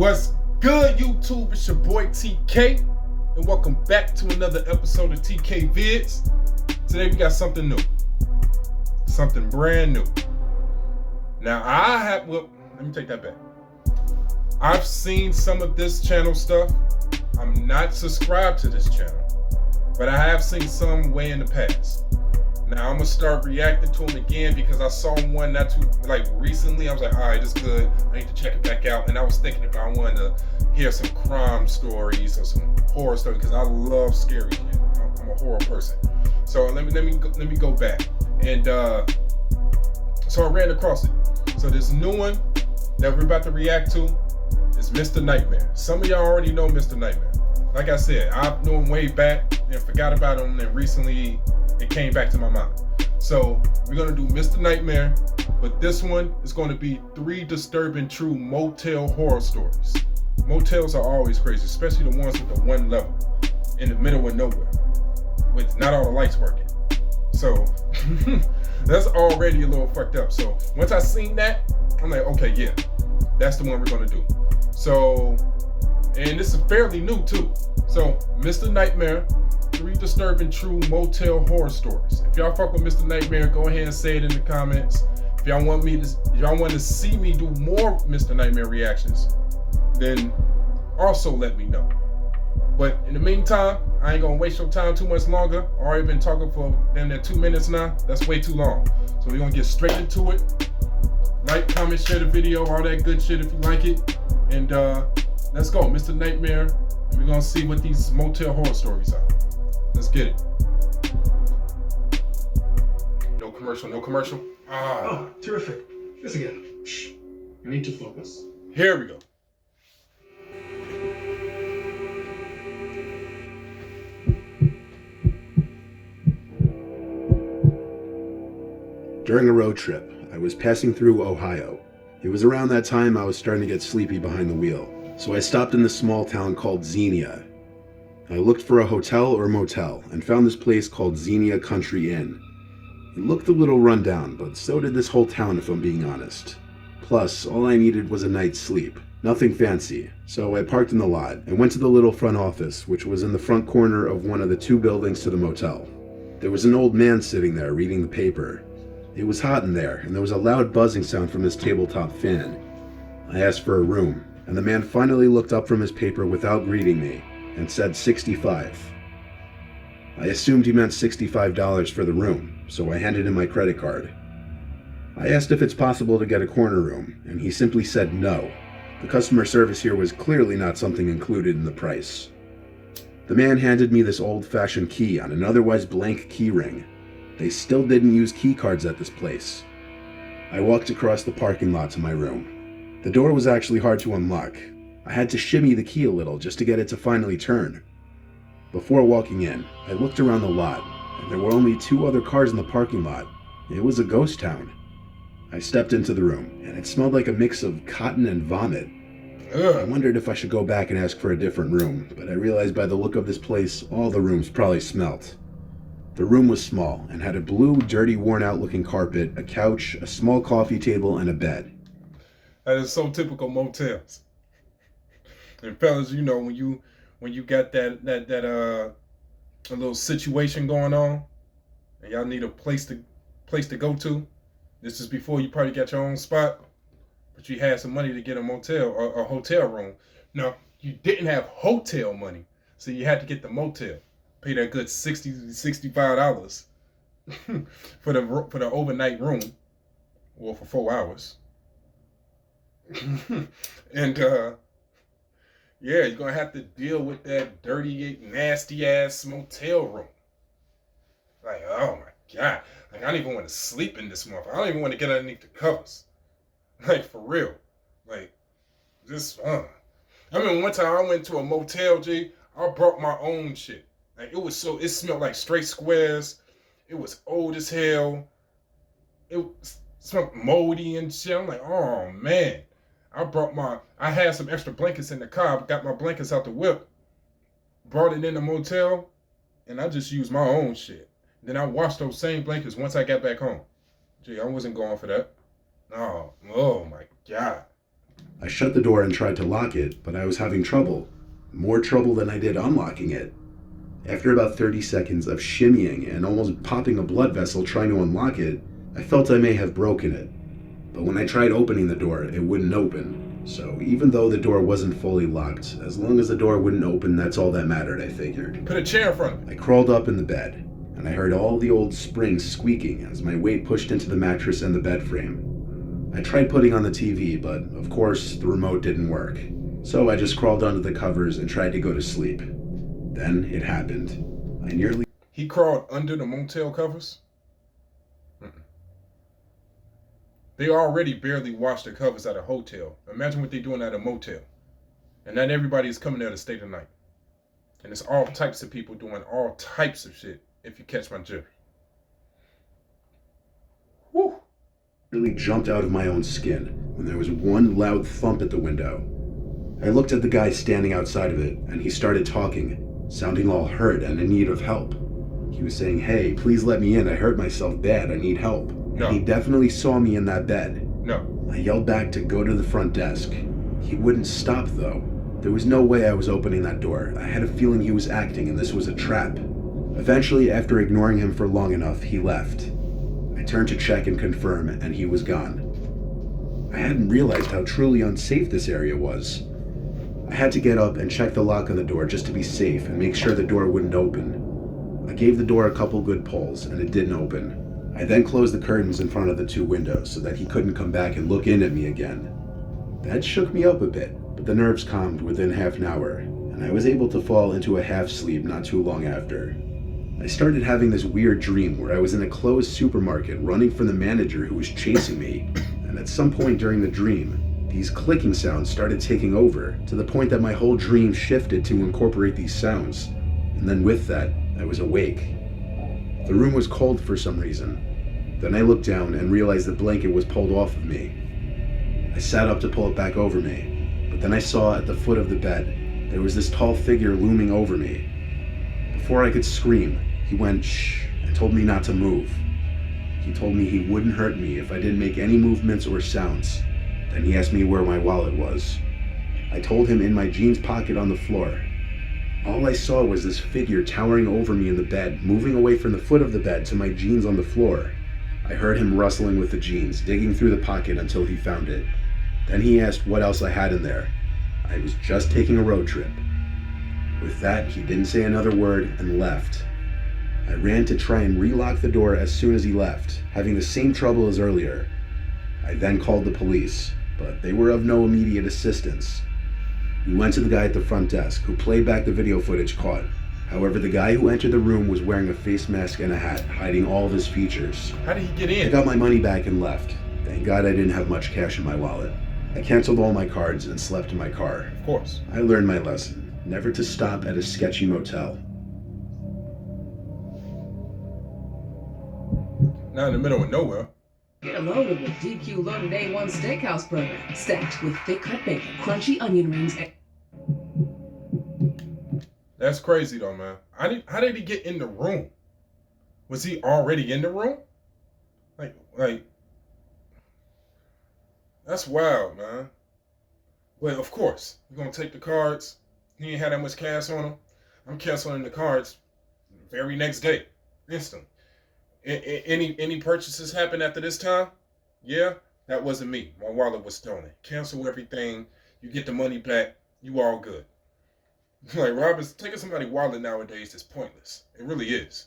What's good, YouTube? It's your boy TK, and welcome back to another episode of TK Vids. Today we got something new, something brand new. Now let me take that back. I've seen some of this channel stuff. I'm not subscribed to this channel, but I have seen some way in the past. Now I'm gonna start reacting to them again because I saw one recently. I was like, all right, it's good. I need to check it back out. And I was thinking if I wanted to hear some crime stories or some horror stories because I love scary shit. I'm a horror person. So let me go back. And so I ran across it. So this new one that we're about to react to is Mr. Nightmare. Some of y'all already know Mr. Nightmare. Like I said, I knew him way back and forgot about him, and recently it came back to my mind. So we're gonna do Mr. Nightmare, but this one is gonna be 3 disturbing true motel horror stories. Motels are always crazy, especially the ones with the one level in the middle of nowhere with not all the lights working. So that's already a little fucked up. So once I seen that, I'm like, okay, yeah, that's the one we're gonna do. So, and this is fairly new too. So Mr. Nightmare, 3 disturbing true motel horror stories. If y'all fuck with Mr. Nightmare, go ahead and say it in the comments. If y'all want to see me do more Mr. Nightmare reactions, then also let me know. But in the meantime, I ain't gonna waste your time too much longer. Already been talking for damn near 2 minutes now. That's way too long. So we're gonna get straight into it. Like, comment, share the video, all that good shit if you like it. And let's go, Mr. Nightmare. And we're gonna see what these motel horror stories are. Let's get it. No commercial, no commercial. Oh, terrific. This again. Shh. You need to focus. Here we go. During a road trip, I was passing through Ohio. It was around that time I was starting to get sleepy behind the wheel, so I stopped in this small town called Xenia. I looked for a hotel or motel and found this place called Xenia Country Inn. It looked a little run down, but so did this whole town if I'm being honest. Plus, all I needed was a night's sleep. Nothing fancy, so I parked in the lot and went to the little front office, which was in the front corner of one of the 2 buildings to the motel. There was an old man sitting there reading the paper. It was hot in there, and there was a loud buzzing sound from his tabletop fan. I asked for a room, and the man finally looked up from his paper without greeting me and said 65. I assumed he meant $65 for the room, so I handed him my credit card. I asked if it's possible to get a corner room, and he simply said no. The customer service here was clearly not something included in the price. The man handed me this old-fashioned key on an otherwise blank key ring. They still didn't use key cards at this place. I walked across the parking lot to my room. The door was actually hard to unlock. I had to shimmy the key a little just to get it to finally turn. Before walking in, I looked around the lot, and there were only 2 other cars in the parking lot. It was a ghost town. I stepped into the room, and it smelled like a mix of cotton and vomit. I wondered if I should go back and ask for a different room, but I realized by the look of this place, all the rooms probably smelt. The room was small and had a blue, dirty, worn-out looking carpet, a couch, a small coffee table, and a bed. That is so typical motels. And fellas, you know, when you got that a little situation going on, and y'all need a place to go to. This is before you probably got your own spot, but you had some money to get a motel or a hotel room. No, you didn't have hotel money, so you had to get the motel. Pay that good $65 for the overnight room, or for 4 hours. And yeah, you're gonna have to deal with that dirty, nasty ass motel room. Like, oh my God, like I don't even want to sleep in this motherfucker. I don't even want to get underneath the covers. Like, for real. Like, this. I mean, one time I went to a motel, G. I brought my own shit. Like, it smelled like straight squares. It was old as hell. It smelled moldy and shit. I'm like, oh man. I had some extra blankets in the car. Got my blankets out the whip. Brought it in the motel. And I just used my own shit. Then I washed those same blankets once I got back home. Gee, I wasn't going for that. Oh my God. I shut the door and tried to lock it, but I was having trouble. More trouble than I did unlocking it. After about 30 seconds of shimmying and almost popping a blood vessel trying to unlock it, I felt I may have broken it. But when I tried opening the door, it wouldn't open. So even though the door wasn't fully locked, as long as the door wouldn't open, that's all that mattered, I figured. Put a chair in front of me. I crawled up in the bed, and I heard all the old springs squeaking as my weight pushed into the mattress and the bed frame. I tried putting on the TV, but of course the remote didn't work. So I just crawled under the covers and tried to go to sleep. Then it happened. He crawled under the motel covers? They already barely wash the covers at a hotel. Imagine what they're doing at a motel. And not everybody is coming there to stay the night. And it's all types of people doing all types of shit, if you catch my drift. Whew. Really jumped out of my own skin when there was one loud thump at the window. I looked at the guy standing outside of it, and he started talking, sounding all hurt and in need of help. He was saying, "Hey, please let me in. I hurt myself bad. I need help." No. And he definitely saw me in that bed. No. I yelled back to go to the front desk. He wouldn't stop, though. There was no way I was opening that door. I had a feeling he was acting and this was a trap. Eventually, after ignoring him for long enough, he left. I turned to check and confirm, and he was gone. I hadn't realized how truly unsafe this area was. I had to get up and check the lock on the door just to be safe and make sure the door wouldn't open. I gave the door a couple good pulls, and it didn't open. I then closed the curtains in front of the two windows so that he couldn't come back and look in at me again. That shook me up a bit, but the nerves calmed within half an hour, and I was able to fall into a half sleep not too long after. I started having this weird dream where I was in a closed supermarket running from the manager who was chasing me, and at some point during the dream, these clicking sounds started taking over, to the point that my whole dream shifted to incorporate these sounds, and then with that, I was awake. The room was cold for some reason. Then I looked down and realized the blanket was pulled off of me. I sat up to pull it back over me, but then I saw at the foot of the bed, there was this tall figure looming over me. Before I could scream, he went shh and told me not to move. He told me he wouldn't hurt me if I didn't make any movements or sounds. Then he asked me where my wallet was. I told him in my jeans pocket on the floor. All I saw was this figure towering over me in the bed, moving away from the foot of the bed to my jeans on the floor. I heard him rustling with the jeans, digging through the pocket until he found it. Then he asked what else I had in there. I was just taking a road trip. With that, he didn't say another word and left. I ran to try and relock the door as soon as he left, having the same trouble as earlier. I then called the police, but they were of no immediate assistance. We went to the guy at the front desk, who played back the video footage caught. However, the guy who entered the room was wearing a face mask and a hat, hiding all of his features. How did he get in? I got my money back and left. Thank God I didn't have much cash in my wallet. I canceled all my cards and slept in my car. Of course. I learned my lesson, never to stop at a sketchy motel. Not in the middle of nowhere. Get a load of the DQ Loaded A1 Steakhouse Burger, stacked with thick-cut bacon, crunchy onion rings, and... That's crazy though, man. How did he get in the room? Was he already in the room? Like, that's wild, man. Well, of course, you're gonna take the cards. He ain't had that much cash on him. I'm canceling the cards the very next day, instant. Any purchases happen after this time? Yeah, that wasn't me. My wallet was stolen. Cancel everything. You get the money back. You all good. Like, robbers, taking somebody's wallet nowadays is pointless. It really is.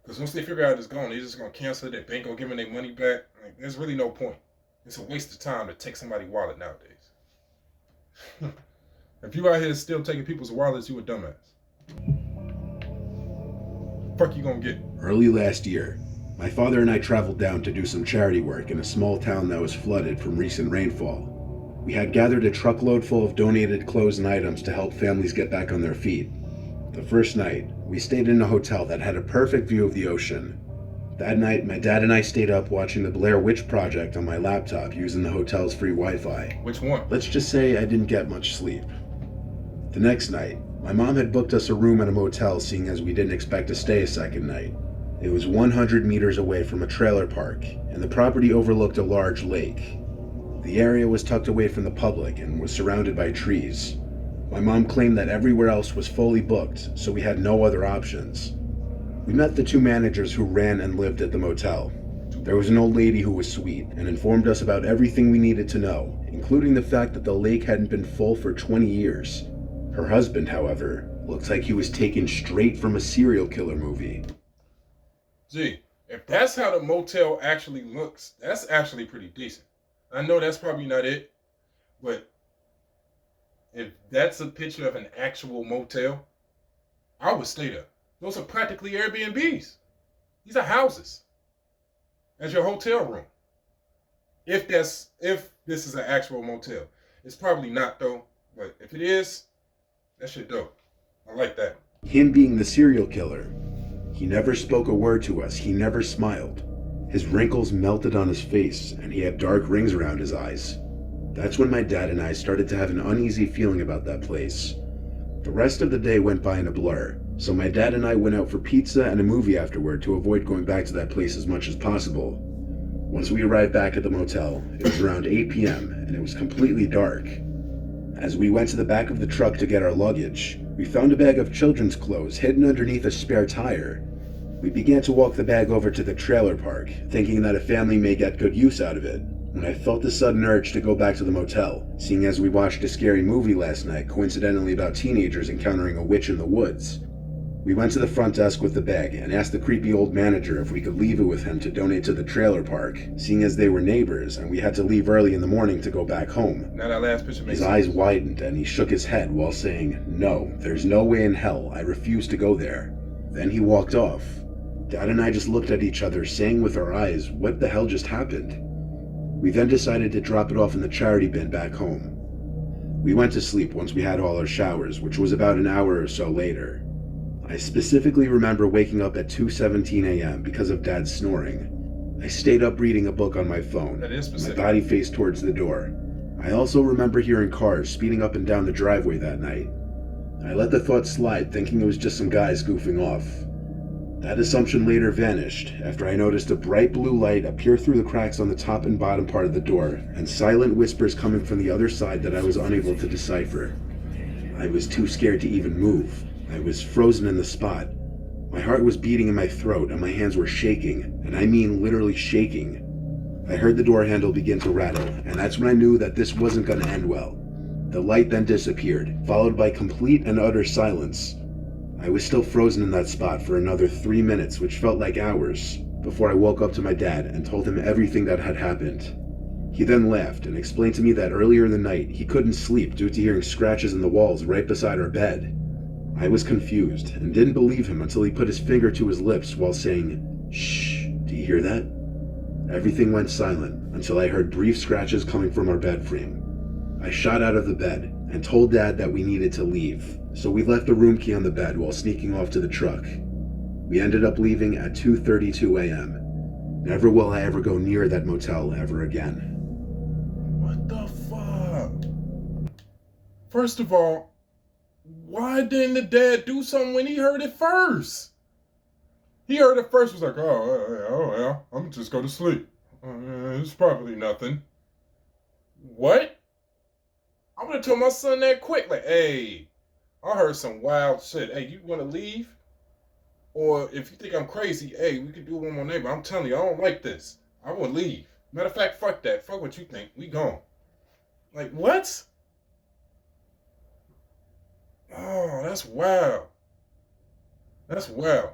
Because once they figure out it's gone, they're just going to cancel it. Their bank going to give them their money back. Like, there's really no point. It's a waste of time to take somebody's wallet nowadays. If you out here still taking people's wallets, you a dumbass. Fuck you gonna get? Early last year, my father and I traveled down to do some charity work in a small town that was flooded from recent rainfall. We had gathered a truckload full of donated clothes and items to help families get back on their feet. The first night, we stayed in a hotel that had a perfect view of the ocean. That night, my dad and I stayed up watching the Blair Witch Project on my laptop using the hotel's free Wi-Fi. Which one? Let's just say I didn't get much sleep. The next night, my mom had booked us a room at a motel, seeing as we didn't expect to stay a second night. It was 100 meters away from a trailer park, and the property overlooked a large lake. The area was tucked away from the public and was surrounded by trees. My mom claimed that everywhere else was fully booked, so we had no other options. We met the two managers who ran and lived at the motel. There was an old lady who was sweet and informed us about everything we needed to know, including the fact that the lake hadn't been full for 20 years. Her husband, however, looks like he was taken straight from a serial killer movie. Gee, if that's how the motel actually looks, that's actually pretty decent. I know that's probably not it, but if that's a picture of an actual motel, I would stay there. Those are practically Airbnbs. These are houses. As your hotel room. If this is an actual motel. It's probably not though, but if it is, that shit dope. I like that. Him being the serial killer, he never spoke a word to us, he never smiled. His wrinkles melted on his face, and he had dark rings around his eyes. That's when my dad and I started to have an uneasy feeling about that place. The rest of the day went by in a blur, so my dad and I went out for pizza and a movie afterward to avoid going back to that place as much as possible. Once we arrived back at the motel, it was around 8 p.m. and it was completely dark. As we went to the back of the truck to get our luggage, we found a bag of children's clothes hidden underneath a spare tire. We began to walk the bag over to the trailer park, thinking that a family may get good use out of it, when I felt the sudden urge to go back to the motel, seeing as we watched a scary movie last night coincidentally about teenagers encountering a witch in the woods. We went to the front desk with the bag and asked the creepy old manager if we could leave it with him to donate to the trailer park, seeing as they were neighbors and we had to leave early in the morning to go back home. Now that last picture makes His eyes widened and he shook his head while saying, "No, there's no way in hell, I refuse to go there." Then he walked off. Dad and I just looked at each other, saying with our eyes, "What the hell just happened?" We then decided to drop it off in the charity bin back home. We went to sleep once we had all our showers, which was about an hour or so later. I specifically remember waking up at 2:17 a.m. because of Dad's snoring. I stayed up reading a book on my phone, That is my specific. body faced towards the door. I also remember hearing cars speeding up and down the driveway that night. I let the thought slide, thinking it was just some guys goofing off. That assumption later vanished after I noticed a bright blue light appear through the cracks on the top and bottom part of the door, and silent whispers coming from the other side that I was unable to decipher. I was too scared to even move. I was frozen in the spot. My heart was beating in my throat and my hands were shaking, and I mean literally shaking. I heard the door handle begin to rattle, and that's when I knew that this wasn't going to end well. The light then disappeared, followed by complete and utter silence. I was still frozen in that spot for another 3 minutes, which felt like hours, before I woke up to my dad and told him everything that had happened. He then laughed and explained to me that earlier in the night he couldn't sleep due to hearing scratches in the walls right beside our bed. I was confused and didn't believe him until he put his finger to his lips while saying, "Shh, do you hear that?" Everything went silent until I heard brief scratches coming from our bed frame. I shot out of the bed and told Dad that we needed to leave, so we left the room key on the bed while sneaking off to the truck. We ended up leaving at 2:32 a.m. Never will I ever go near that motel ever again. What the fuck? First of all, why didn't the dad do something when he heard it first? He heard it first, was like, oh yeah, I'm just go to sleep. It's probably nothing. What? I would have told my son that quick, like, hey, I heard some wild shit. Hey, you want to leave? Or if you think I'm crazy, hey, we can do one more neighbor. I'm telling you, I don't like this. I will leave. Matter of fact, fuck that. Fuck what you think. We gone. Like, what? Oh, that's wild. That's wild.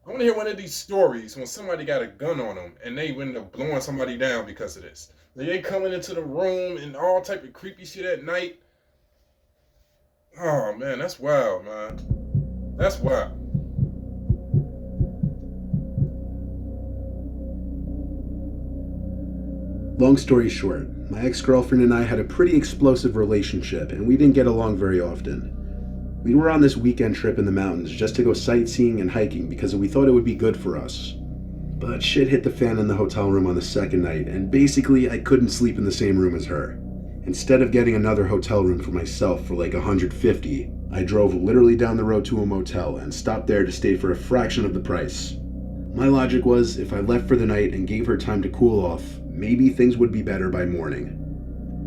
I want to hear one of these stories when somebody got a gun on them and they end up blowing somebody down because of this. They coming into the room and all type of creepy shit at night. Oh, man, that's wild, man. That's wild. Long story short, my ex-girlfriend and I had a pretty explosive relationship and we didn't get along very often. We were on this weekend trip in the mountains just to go sightseeing and hiking because we thought it would be good for us. But shit hit the fan in the hotel room on the second night, and basically I couldn't sleep in the same room as her. Instead of getting another hotel room for myself for like $150, I drove literally down the road to a motel and stopped there to stay for a fraction of the price. My logic was if I left for the night and gave her time to cool off, maybe things would be better by morning.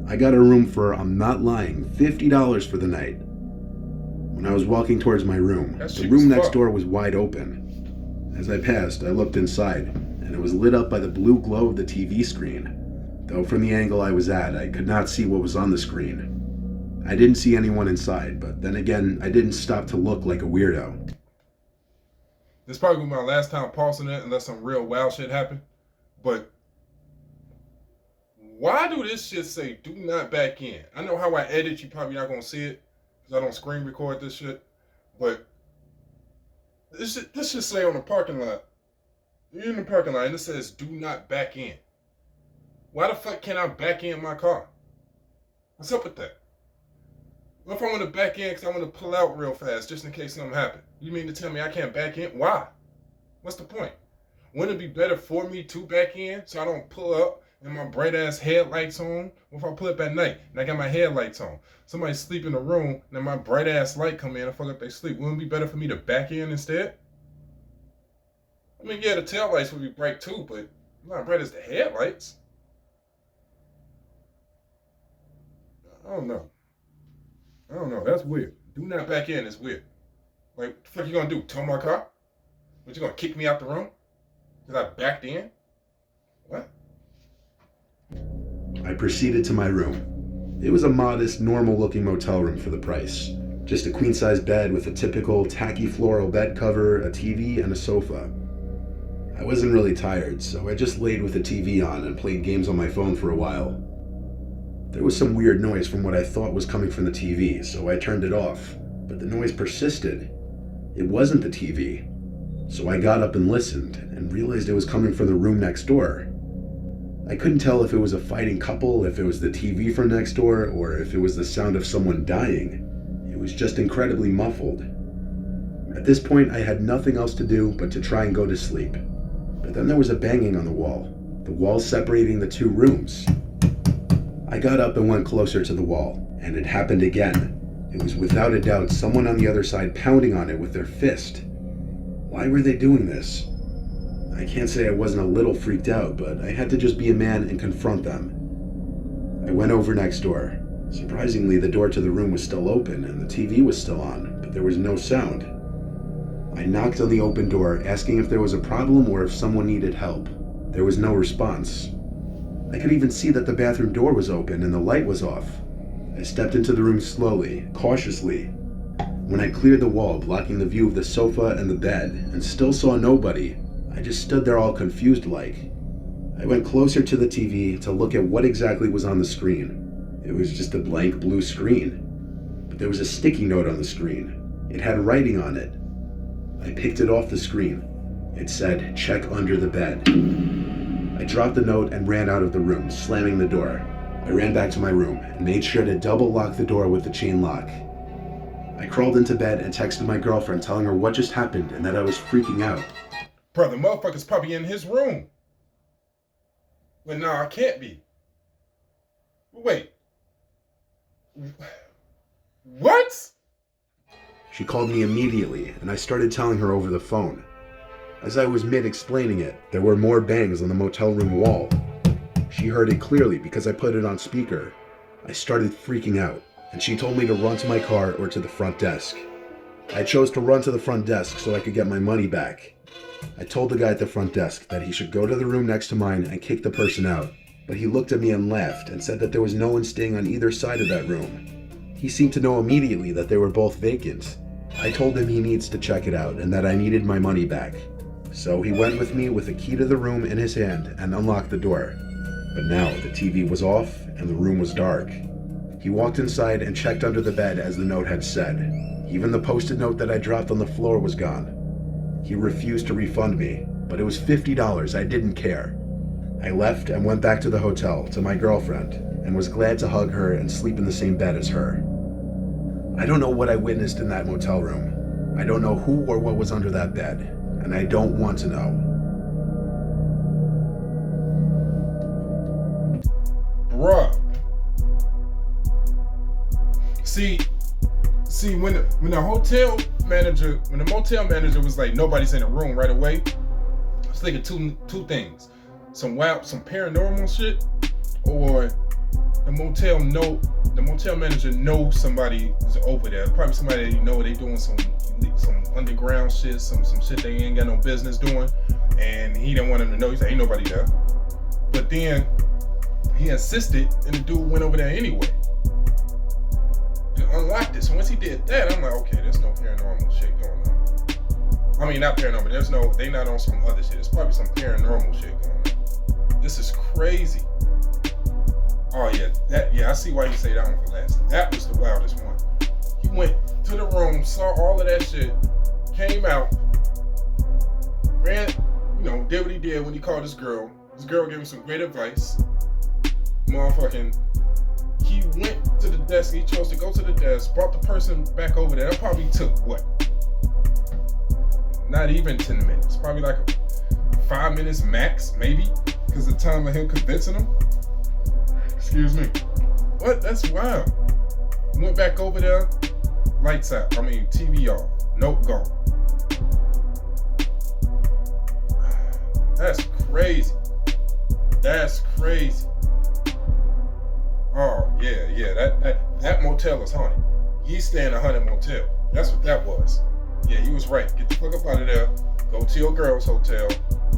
I got a room for, I'm not lying, $50 for the night. When I was walking towards my room, the room next door was wide open. As I passed, I looked inside, and it was lit up by the blue glow of the TV screen. Though from the angle I was at, I could not see what was on the screen. I didn't see anyone inside, but then again, I didn't stop to look like a weirdo. This probably be my last time pausing it unless some real wild shit happened. But why do this shit say do not back in? I know how I edit, you probably not gonna see it because I don't screen record this shit. But this should say on the parking lot. You're in the parking lot and it says do not back in. Why the fuck can't I back in my car? What's up with that? What if I want to back in because I want to pull out real fast just in case something happens? You mean to tell me I can't back in? Why? What's the point? Wouldn't it be better for me to back in so I don't pull up and my bright ass headlights on? What if I pull up at night and I got my headlights on? Somebody sleep in the room and then my bright ass light come in and fuck up they sleep. Wouldn't it be better for me to back in instead? I mean, yeah, the tail lights would be bright too, but not bright as the headlights. I don't know. That's weird. Do not back in is weird. Like, what the fuck you gonna do? Tow my car? What, you gonna kick me out the room? Because I backed in? What? I proceeded to my room. It was a modest, normal-looking motel room for the price. Just a queen-size bed with a typical tacky floral bed cover, a TV, and a sofa. I wasn't really tired, so I just laid with the TV on and played games on my phone for a while. There was some weird noise from what I thought was coming from the TV, so I turned it off, but the noise persisted. It wasn't the TV. So I got up and listened, and realized it was coming from the room next door. I couldn't tell if it was a fighting couple, if it was the TV from next door, or if it was the sound of someone dying. It was just incredibly muffled. At this point, I had nothing else to do but to try and go to sleep. But then there was a banging on the wall separating the two rooms. I got up and went closer to the wall, and it happened again. It was without a doubt someone on the other side pounding on it with their fist. Why were they doing this? I can't say I wasn't a little freaked out, but I had to just be a man and confront them. I went over next door. Surprisingly, the door to the room was still open and the TV was still on, but there was no sound. I knocked on the open door, asking if there was a problem or if someone needed help. There was no response. I could even see that the bathroom door was open and the light was off. I stepped into the room slowly, cautiously. When I cleared the wall, blocking the view of the sofa and the bed, and still saw nobody, I just stood there all confused like. I went closer to the TV to look at what exactly was on the screen. It was just a blank blue screen. But there was a sticky note on the screen. It had writing on it. I picked it off the screen. It said, "Check under the bed." I dropped the note and ran out of the room, slamming the door. I ran back to my room and made sure to double lock the door with the chain lock. I crawled into bed and texted my girlfriend telling her what just happened and that I was freaking out. Bro, the motherfucker's probably in his room. But no, I can't be. Wait. What? She called me immediately and I started telling her over the phone. As I was mid-explaining it, there were more bangs on the motel room wall. She heard it clearly because I put it on speaker. I started freaking out, and she told me to run to my car or to the front desk. I chose to run to the front desk so I could get my money back. I told the guy at the front desk that he should go to the room next to mine and kick the person out, but he looked at me and laughed and said that there was no one staying on either side of that room. He seemed to know immediately that they were both vacant. I told him he needs to check it out and that I needed my money back. So he went with me with the key to the room in his hand and unlocked the door. But now the TV was off and the room was dark. He walked inside and checked under the bed as the note had said. Even the post-it note that I dropped on the floor was gone. He refused to refund me, but it was $50. I didn't care. I left and went back to the hotel to my girlfriend and was glad to hug her and sleep in the same bed as her. I don't know what I witnessed in that motel room. I don't know who or what was under that bed, and I don't want to know. Bruh. See, when the motel manager was like, nobody's in the room right away, I was thinking two things. Some paranormal shit, or the motel manager knows somebody is over there. Probably somebody that they doing some underground shit, some shit they ain't got no business doing, and he didn't want him to know. He said, ain't nobody there. But then he insisted, and the dude went over there anyway and unlocked it. So once he did that, I'm like, okay, there's no paranormal shit going on. I mean, not paranormal. They not on some other shit. It's probably some paranormal shit going on. This is crazy. Oh yeah, I see why you say that one for last. That was the wildest one. He went to the room, saw all of that shit, came out, ran, did what he did when he called his girl. His girl gave him some great advice. Motherfucking, he went to the desk. He chose to go to the desk, brought the person back over there. That probably took what? Not even 10 minutes. Probably like 5 minutes max, maybe, because the time of him convincing him. Excuse me. What? That's wild. Went back over there, lights out. TV off. Nope, gone. That's crazy. That's crazy. Oh, yeah. That motel is haunted. He's staying in a haunted motel. That's what that was. Yeah, he was right. Get the fuck up out of there. Go to your girl's hotel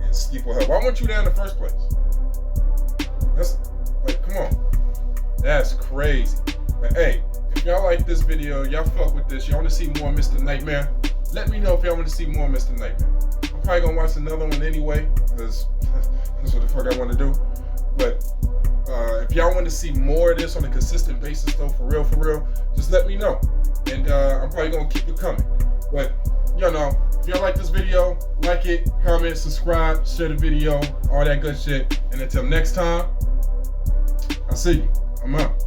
and sleep with her. Why weren't you there in the first place? That's like, come on. That's crazy. But hey, if y'all like this video, y'all fuck with this, y'all want to see more Mr. Nightmare, let me know if y'all want to see more Mr. Nightmare. I'm probably gonna watch another one anyway, because that's what the fuck I want to do. But if y'all want to see more of this on a consistent basis though, for real, just let me know. And I'm probably gonna keep it coming. But if y'all like this video, like it, comment, subscribe, share the video, all that good shit. And until next time, I'll see you. I'm out.